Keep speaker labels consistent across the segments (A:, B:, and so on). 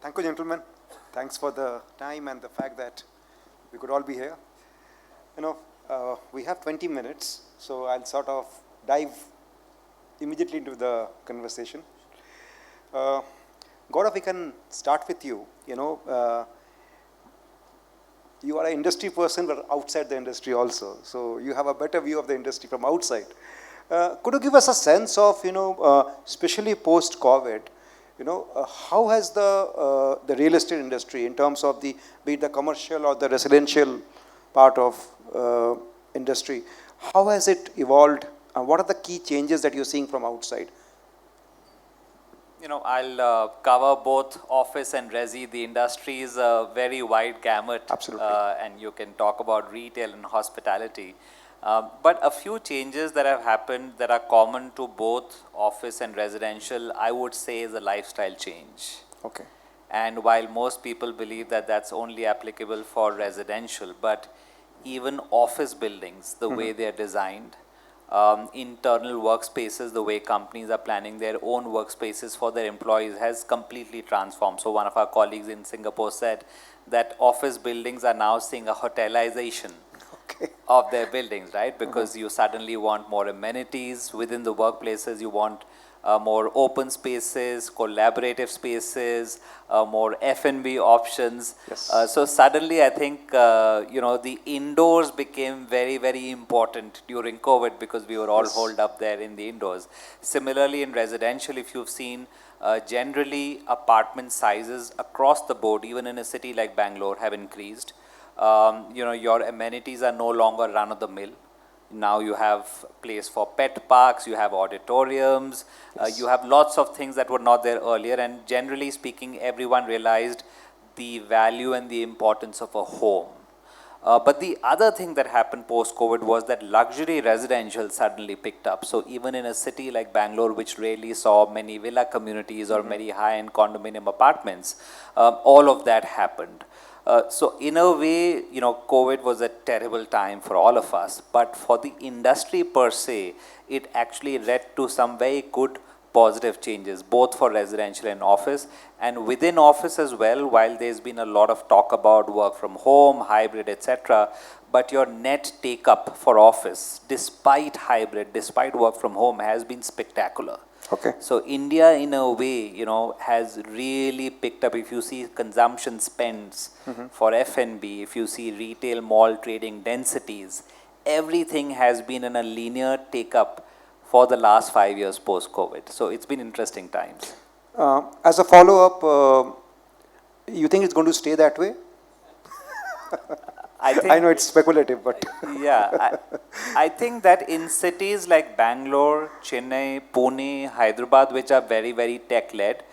A: Thank you, gentlemen. Thanks for the time and the fact that we could all be here. You know, we have 20 minutes, so I'll sort of dive immediately into the conversation. Uh, Gaurav, we can start with you. You are an industry person, but outside the industry also. So you have a better view of the industry from outside. Could you give us a sense of, especially post-COVID, how has the real estate industry in terms of be it the commercial or the residential part of industry, how has it evolved and what are the key changes that you're seeing from outside?
B: I'll cover both office and resi. The industry is a very wide gamut.
A: Absolutely.
B: And you can talk about retail and hospitality. But a few changes that have happened that are common to both office and residential, I would say, is a lifestyle change.
A: Okay.
B: And while most people believe that that's only applicable for residential, but even office buildings, the way they're designed, internal workspaces, the way companies are planning their own workspaces for their employees has completely transformed. So one of our colleagues in Singapore said that office buildings are now seeing a hotelization of their buildings, right? Because you suddenly want more amenities within the workplaces, you want more open spaces, collaborative spaces, more F&B options.
A: Yes.
B: So suddenly I think, the indoors became very, very important during COVID because we were all holed up there in the indoors. Similarly, in residential, if you've seen, generally apartment sizes across the board, even in a city like Bangalore, have increased. Your amenities are no longer run-of-the-mill. Now you have place for pet parks, you have auditoriums, you have lots of things that were not there earlier. And generally speaking, everyone realized the value and the importance of a home. But the other thing that happened post-COVID was that luxury residential suddenly picked up. So even in a city like Bangalore, which rarely saw many villa communities or many high-end condominium apartments, all of that happened. So in a way, COVID was a terrible time for all of us, but for the industry per se, it actually led to some very good positive changes, both for residential and office. And within office as well, while there's been a lot of talk about work from home, hybrid, etc., but your net take-up for office, despite hybrid, despite work from home, has been spectacular.
A: Okay.
B: So India, in a way, has really picked up. If you see consumption spends for F&B, if you see retail mall trading densities, everything has been in a linear take-up for the last 5 years post-COVID. So it's been interesting times.
A: As a follow-up, you think it's going to stay that way? I know it's speculative, but
B: yeah, I think that in cities like Bangalore, Chennai, Pune, Hyderabad, which are very, very tech-led,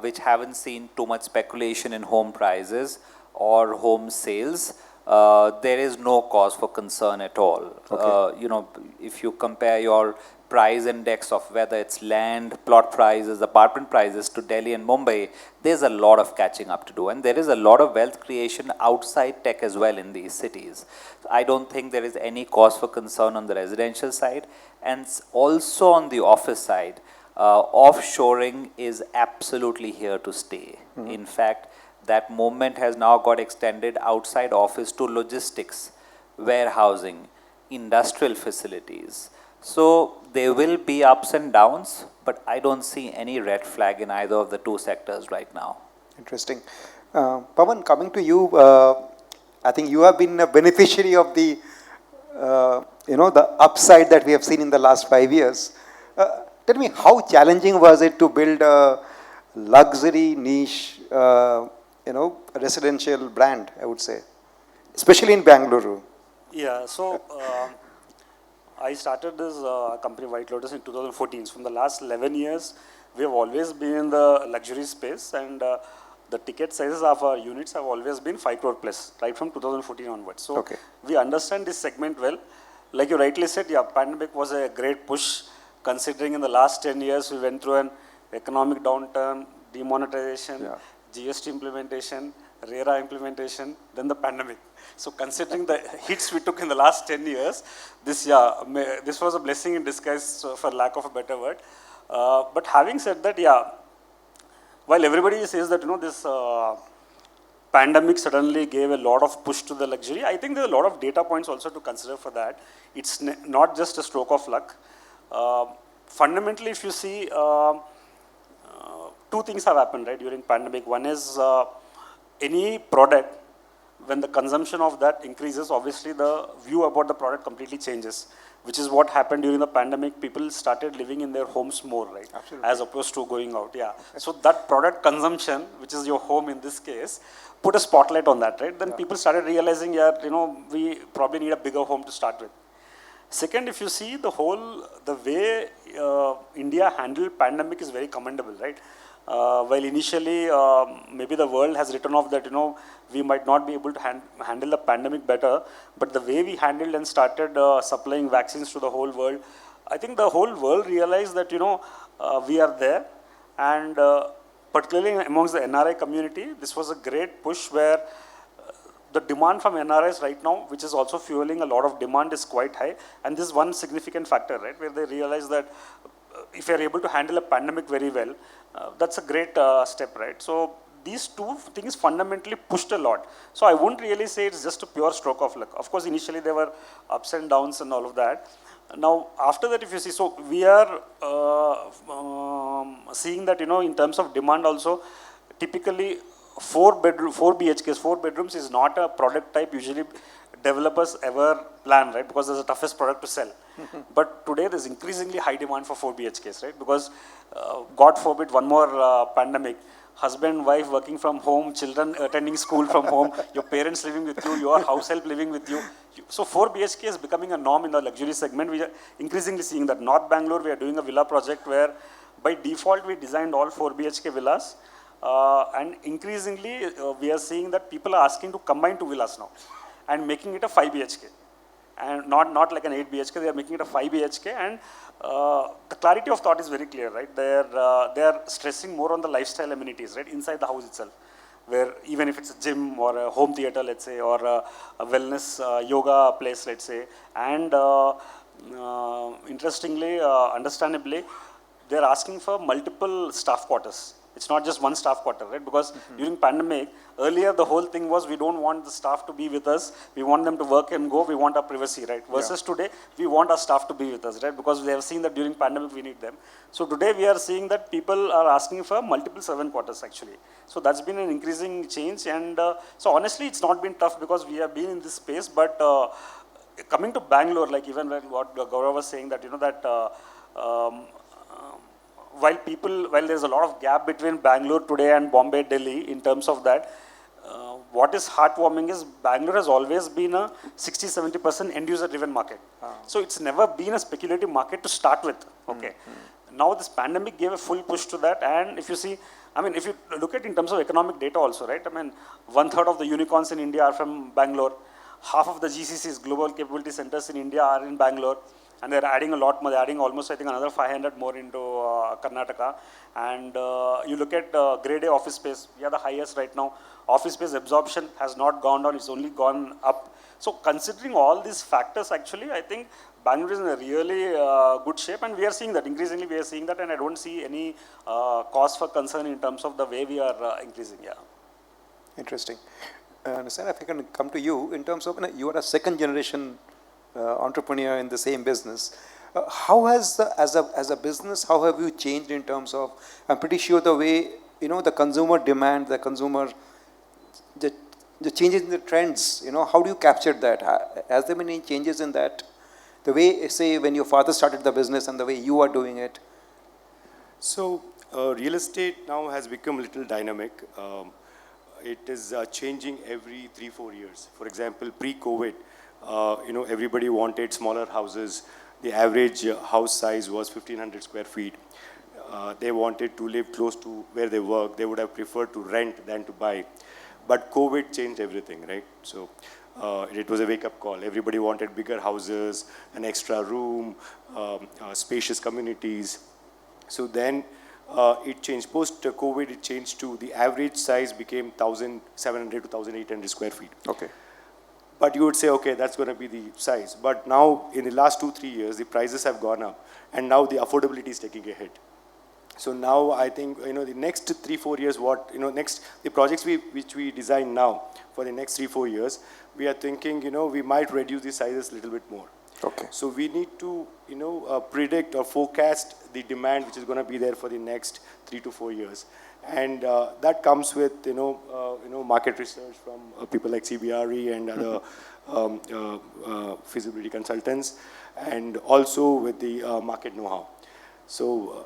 B: which haven't seen too much speculation in home prices or home sales, there is no cause for concern at all.
A: Okay.
B: If you compare your price index of whether it's land, plot prices, apartment prices to Delhi and Mumbai, there's a lot of catching up to do. And there is a lot of wealth creation outside tech as well in these cities. I don't think there is any cause for concern on the residential side. And also on the office side, offshoring is absolutely here to stay. In fact, that movement has now got extended outside office to logistics, warehousing, industrial facilities. So there will be ups and downs, but I don't see any red flag in either of the two sectors right now.
A: Interesting. Pavan, coming to you, I think you have been a beneficiary of the upside that we have seen in the last 5 years. Tell me, how challenging was it to build a luxury niche, residential brand, I would say, especially in Bangalore?
C: Yeah, so I started this company White Lotus in 2014. So from the last 11 years, we have always been in the luxury space, and the ticket sizes of our units have always been 5 crore plus, right from 2014 onwards. So we understand this segment well. Like you rightly said, yeah, pandemic was a great push, considering in the last 10 years, we went through an economic downturn, demonetization, GST implementation, RERA implementation, then the pandemic. So considering the hits we took in the last 10 years, this was a blessing in disguise, for lack of a better word. But having said that, while everybody says that, this pandemic suddenly gave a lot of push to the luxury, I think there are a lot of data points also to consider for that. It's not just a stroke of luck. Fundamentally, if you see, two things have happened, right, during pandemic. One is any product, when the consumption of that increases, obviously the view about the product completely changes, which is what happened during the pandemic. People started living in their homes more, right?
A: Absolutely.
C: As opposed to going out, yeah. So that product consumption, which is your home in this case, put a spotlight on that, right? Then people started realizing, yeah, we probably need a bigger home to start with. Second, if you see the way India handled pandemic is very commendable, right? While initially, maybe the world has written off that, we might not be able to handle the pandemic better, but the way we handled and started supplying vaccines to the whole world, I think the whole world realized that, we are there. And particularly amongst the NRI community, this was a great push where the demand from NRIs right now, which is also fueling a lot of demand, is quite high. And this is one significant factor, right, where they realize that if you're able to handle a pandemic very well, that's a great step, right? So these two things fundamentally pushed a lot. So I wouldn't really say it's just a pure stroke of luck. Of course, initially there were ups and downs and all of that. Now, after that, if you see, so we are seeing that, in terms of demand also, typically 4 BHKs, 4 bedrooms is not a product type usually developers ever plan, right? Because it's the toughest product to sell. But today there's increasingly high demand for 4 BHKs, right? Because God forbid one more pandemic, husband, wife working from home, children attending school from home, your parents living with you, your house help living with you. So 4 BHK is becoming a norm in the luxury segment. We are increasingly seeing that. North Bangalore, we are doing a villa project where by default we designed all 4 BHK villas. And increasingly we are seeing that people are asking to combine 2 villas now and making it a 5 BHK. And not like an 8 BHK, they are making it a 5 BHK. And the clarity of thought is very clear, right? They are stressing more on the lifestyle amenities, right, inside the house itself, where even if it's a gym or a home theater, let's say, or a wellness yoga place, let's say. And interestingly, understandably, they're asking for multiple staff quarters. It's not just one staff quarter, right? Because during pandemic, earlier the whole thing was we don't want the staff to be with us. We want them to work and go. We want our privacy, right? Versus today, we want our staff to be with us, right? Because we have seen that during pandemic, we need them. So today we are seeing that people are asking for multiple servant quarters actually. So that's been an increasing change. And so honestly, it's not been tough because we have been in this space. But coming to Bangalore, like even what Gaurav was saying that, while there's a lot of gap between Bangalore today and Bombay, Delhi in terms of that, what is heartwarming is Bangalore has always been a 60-70% end user driven market. So it's never been a speculative market to start with. Okay. Now this pandemic gave a full push to that. And if you see, I mean, if you look at in terms of economic data also, right? I mean, 1/3 of the unicorns in India are from Bangalore. Half of the GCCs, Global Capability Centers in India, are in Bangalore. And they're adding a lot more. They're adding almost, I think, another 500 more into Karnataka. And you look at grade A office space, we are the highest right now. Office space absorption has not gone down, it's only gone up. So considering all these factors, actually, I think Bangalore is in a really good shape. And we are seeing that, increasingly we are seeing that. And I don't see any cause for concern in terms of the way we are increasing, yeah.
A: Interesting. Nesara, if I can come to you, in terms of, you are a second generation entrepreneur in the same business. How has, as a business, how have you changed in terms of, I'm pretty sure the way, the consumer demand, the consumer, the changes in the trends, how do you capture that? Has there been any changes in that? The way, say, when your father started the business and the way you are doing it?
D: So, real estate now has become a little dynamic. It is changing every 3-4 years. For example, pre-COVID, everybody wanted smaller houses. The average house size was 1,500 square feet. They wanted to live close to where they work. They would have preferred to rent than to buy. But COVID changed everything, right? So it was a wake-up call. Everybody wanted bigger houses, an extra room, spacious communities. So then it changed. Post-COVID, it changed to the average size became 1,700 to 1,800 square feet.
A: Okay.
D: But you would say, okay, that's going to be the size. But now, in the last 2-3 years, the prices have gone up. And now the affordability is taking a hit. So now I think, the next 3-4 years, the projects which we design now for the next 3-4 years, we are thinking, we might reduce the sizes a little bit more.
A: Okay.
D: So we need to, predict or forecast the demand which is going to be there for the next 3 to 4 years. And that comes with, market research from people like CBRE and other feasibility consultants, and also with the market know-how. So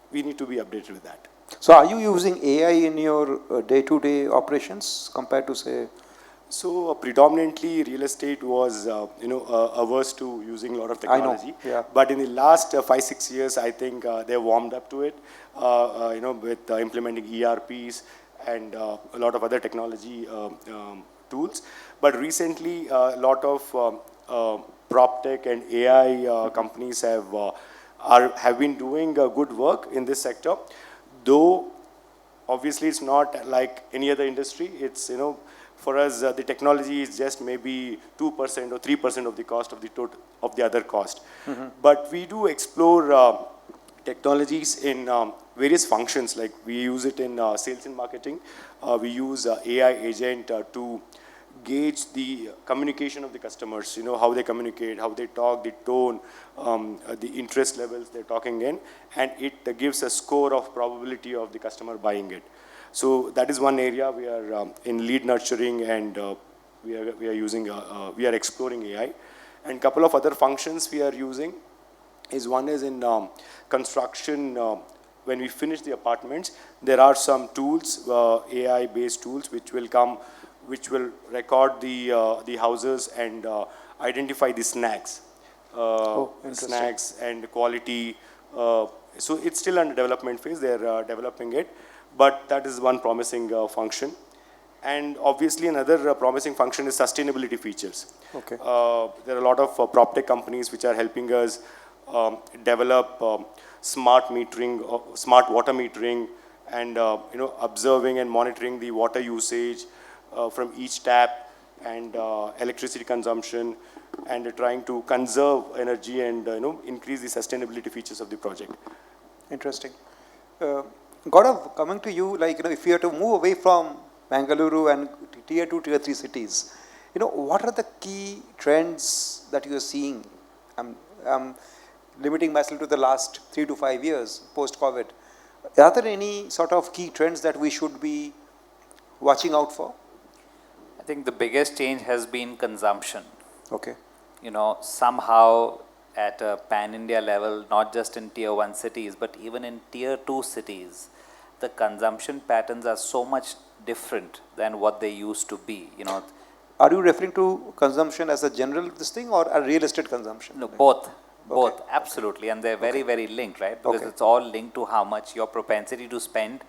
D: we need to be updated with that.
A: So are you using AI in your day-to-day operations compared to, say?
D: So predominantly real estate was, averse to using a lot of technology.
A: I know, yeah.
D: But in the last 5-6 years, I think they warmed up to it, with implementing ERPs and a lot of other technology tools. But recently, a lot of prop tech and AI companies have been doing good work in this sector, though obviously it's not like any other industry. It's, for us, the technology is just maybe 2% or 3% of the cost of the other cost. But we do explore technologies in various functions. Like we use it in sales and marketing. We use AI agent to gauge the communication of the customers, how they communicate, how they talk, the tone, the interest levels they're talking in, and it gives a score of probability of the customer buying it. So that is one area we are in lead nurturing, and we are exploring AI. And couple of other functions we are using is, one is in construction. When we finish the apartments, there are some tools, AI-based tools, which will record the houses and identify the snags, snags and quality. So it's still under development phase. They're developing it, but that is one promising function. And obviously another promising function is sustainability features.
A: Okay.
D: There are a lot of prop tech companies which are helping us develop smart metering, smart water metering, and observing and monitoring the water usage from each tap, and electricity consumption, and trying to conserve energy and increase the sustainability features of the project.
A: Interesting. Gaurav, coming to you, if you have to move away from Bengaluru and tier 2, tier 3 cities, what are the key trends that you are seeing? I'm limiting myself to the last 3 to 5 years post-COVID. Are there any sort of key trends that we should be watching out for?
B: I think the biggest change has been consumption.
A: Okay.
B: Somehow at a pan-India level, not just in tier 1 cities, but even in tier 2 cities, the consumption patterns are so much different than what they used to be.
A: Are you referring to consumption as a general this thing, or a real estate consumption?
B: No, both. Both, absolutely. And they're very, very linked, right? Because it's all linked to how much your propensity to spend,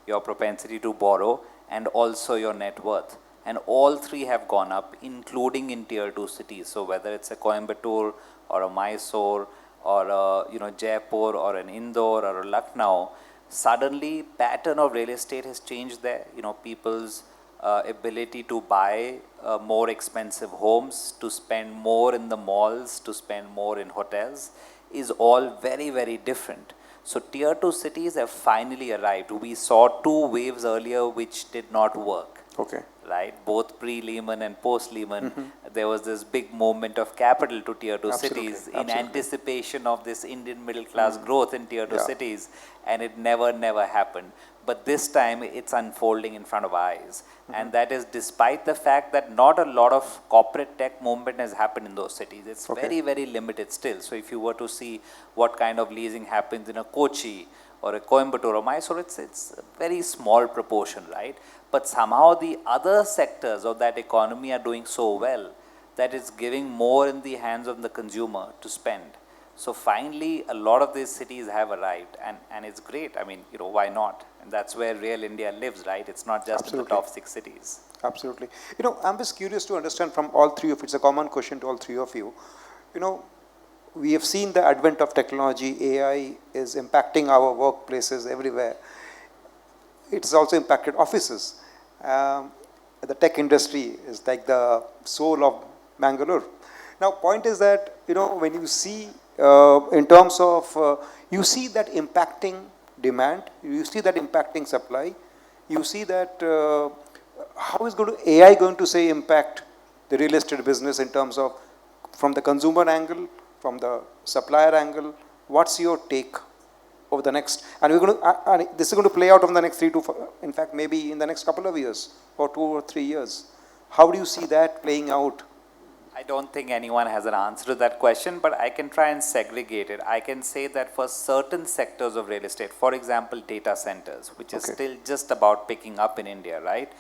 B: your propensity to borrow, and also your net worth. And all three have gone up, including in tier 2 cities. So whether it's a Coimbatore or a Mysore or a Jaipur or an Indore or a Lucknow, suddenly pattern of real estate has changed there. People's ability to buy more expensive homes, to spend more in the malls, to spend more in hotels is all very, very different. So tier 2 cities have finally arrived. We saw 2 waves earlier which did not work.
A: Okay.
B: Right? Both pre-Lehman and post-Lehman, there was this big movement of capital to tier 2 cities in anticipation of this Indian middle class growth in tier 2 cities, and it never happened. But this time it's unfolding in front of our eyes. And that is despite the fact that not a lot of corporate tech movement has happened in those cities. It's very, very limited still. So if you were to see what kind of leasing happens in a Kochi or a Coimbatore or Mysore, it's a very small proportion, right? But somehow the other sectors of that economy are doing so well that it's giving more in the hands of the consumer to spend. So finally, a lot of these cities have arrived, and it's great. I mean, why not? And that's where real India lives, right? It's not just in the top 6 cities.
A: Absolutely. I'm just curious to understand from all three of you, it's a common question to all three of you. We have seen the advent of technology. AI is impacting our workplaces everywhere. It's also impacted offices. The tech industry is like the soul of Bangalore. Now, point is that, when you see, in terms of, you see that impacting demand, you see that impacting supply, you see that how is AI going to say impact the real estate business in terms of from the consumer angle, from the supplier angle? What's your take over the next, and we're going to, and this is going to play out over the next 3 to 4, in fact, maybe in the next couple of years or 2 or 3 years. How do you see that playing out?
B: I don't think anyone has an answer to that question, but I can try and segregate it. I can say that for certain sectors of real estate, for example, data centers, which is still just about picking up in India, right?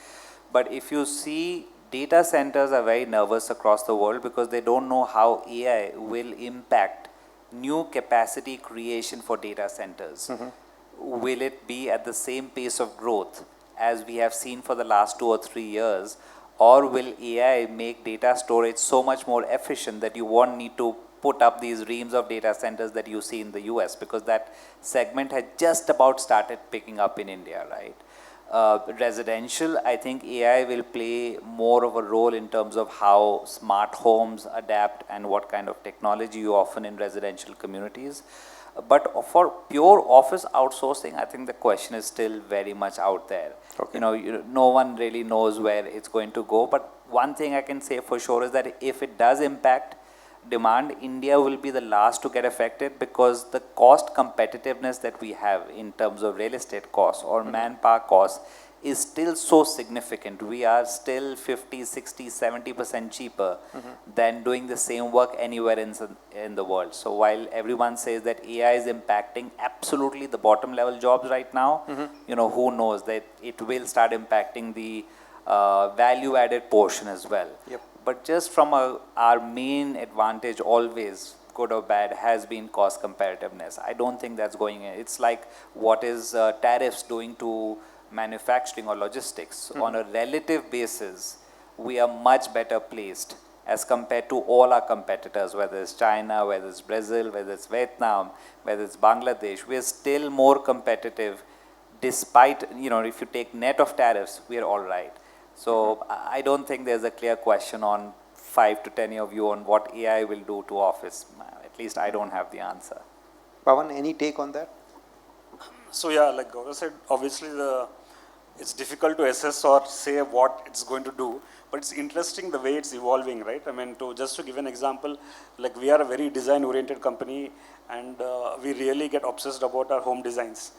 B: But if you see, data centers are very nervous across the world because they don't know how AI will impact new capacity creation for data centers. Will it be at the same pace of growth as we have seen for the last 2 or 3 years? Or will AI make data storage so much more efficient that you won't need to put up these reams of data centers that you see in the US? Because that segment had just about started picking up in India, right? Residential, I think AI will play more of a role in terms of how smart homes adapt and what kind of technology you offer in residential communities. But for pure office outsourcing, I think the question is still very much out there. No one really knows where it's going to go. But one thing I can say for sure is that if it does impact demand, India will be the last to get affected because the cost competitiveness that we have in terms of real estate costs or manpower costs is still so significant. We are still 50, 60, 70% cheaper than doing the same work anywhere in the world. So while everyone says that AI is impacting absolutely the bottom level jobs right now, who knows that it will start impacting the value added portion as well. But just from our main advantage always, good or bad, has been cost competitiveness. I don't think that's going in. It's like what is tariffs doing to manufacturing or logistics. On a relative basis, we are much better placed as compared to all our competitors, whether it's China, whether it's Brazil, whether it's Vietnam, whether it's Bangladesh. We are still more competitive despite, if you take net of tariffs, we are all right. So I don't think there's a clear question on 5 to 10 of you on what AI will do to office. At least I don't have the answer.
A: Pavan, any take on that?
C: So yeah, like Gaurav said, obviously it's difficult to assess or say what it's going to do, but it's interesting the way it's evolving, right? I mean, just to give an example, like we are a very design-oriented company and we really get obsessed about our home designs.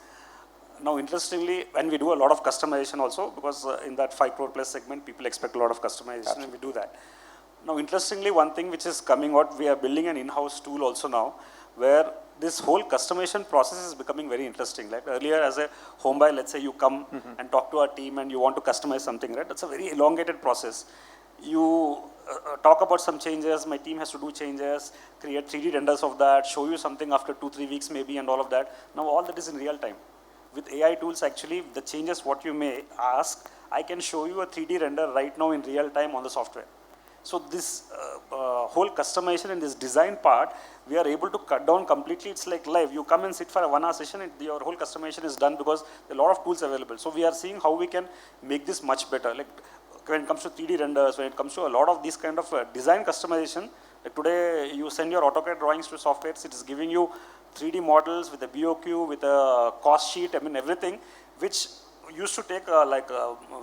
C: Now, interestingly, and we do a lot of customization also because in that 5 crore plus segment, people expect a lot of customization and we do that. Now, interestingly, one thing which is coming out, we are building an in-house tool also now where this whole customization process is becoming very interesting. Like earlier as a home buyer, let's say you come and talk to our team and you want to customize something, right? That's a very elongated process. You talk about some changes, my team has to do changes, create 3D renders of that, show you something after 2-3 weeks maybe and all of that. Now all that is in real time. With AI tools, actually, the changes what you may ask, I can show you a 3D render right now in real time on the software. So this whole customization and this design part, we are able to cut down completely. It's like live. You come and sit for a 1 hour session, your whole customization is done because there are a lot of tools available. So we are seeing how we can make this much better. Like when it comes to 3D renders, when it comes to a lot of these kind of design customization, like today you send your AutoCAD drawings to softwares, it is giving you 3D models with a BOQ, with a cost sheet, I mean everything, which used to take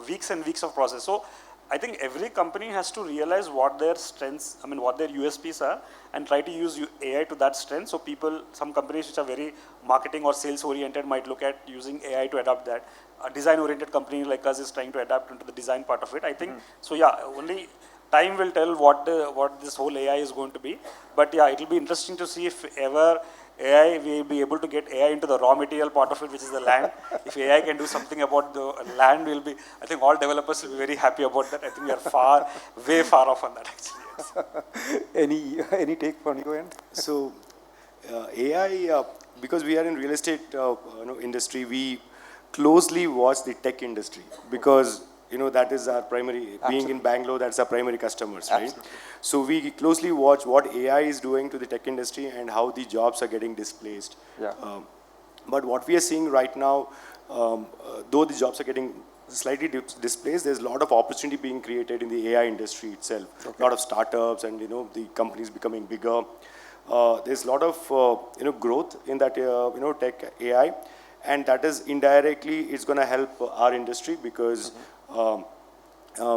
C: weeks and weeks of process. So I think every company has to realize what their strengths, I mean what their USPs are and try to use AI to that strength. So people, some companies which are very marketing or sales oriented might look at using AI to adapt that. A design oriented company like us is trying to adapt into the design part of it. I think, so yeah, only time will tell what this whole AI is going to be. But yeah, it will be interesting to see if ever AI, we will be able to get AI into the raw material part of it, which is the land. If AI can do something about the land, will be, I think all developers will be very happy about that. I think we are way far off on that actually. Yes.
A: Any take from your end?
D: So AI, because we are in real estate industry, we closely watch the tech industry because that is our primary,
A: Absolutely.
D: being in Bangalore, that's our primary customers, right?
A: Absolutely.
D: So we closely watch what AI is doing to the tech industry and how the jobs are getting displaced.
A: Yeah.
D: But what we are seeing right now, though the jobs are getting slightly displaced, there's a lot of opportunity being created in the AI industry itself.
A: Okay.
D: A lot of startups and the companies becoming bigger. There's a lot of growth in that tech AI. and that is indirectly, it's going to help our industry because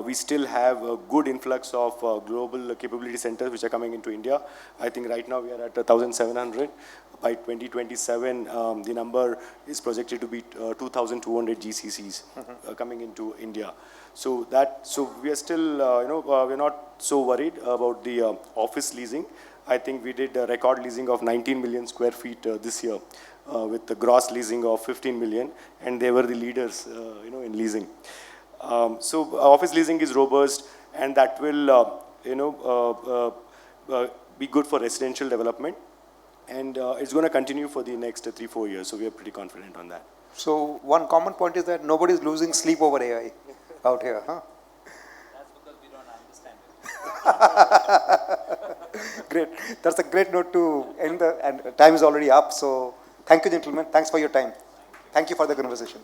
D: we still have a good influx of global capability centers which are coming into India. I think right now we are at 1,700. By 2027, the number is projected to be 2,200 GCCs coming into India. So we are still, we're not so worried about the office leasing. I think we did a record leasing of 19 million square feet this year with the gross leasing of 15 million, and they were the leaders, in leasing. So office leasing is robust, and that will, be good for residential development, and it's going to continue for the next 3-4 years. So we are pretty confident on that.
A: So one common point is that nobody is losing sleep over AI out here, huh?
B: That's because we don't understand it.
A: Great. That's a great note to end and time is already up. So thank you, gentlemen. Thanks for your time. Thank you for the conversation.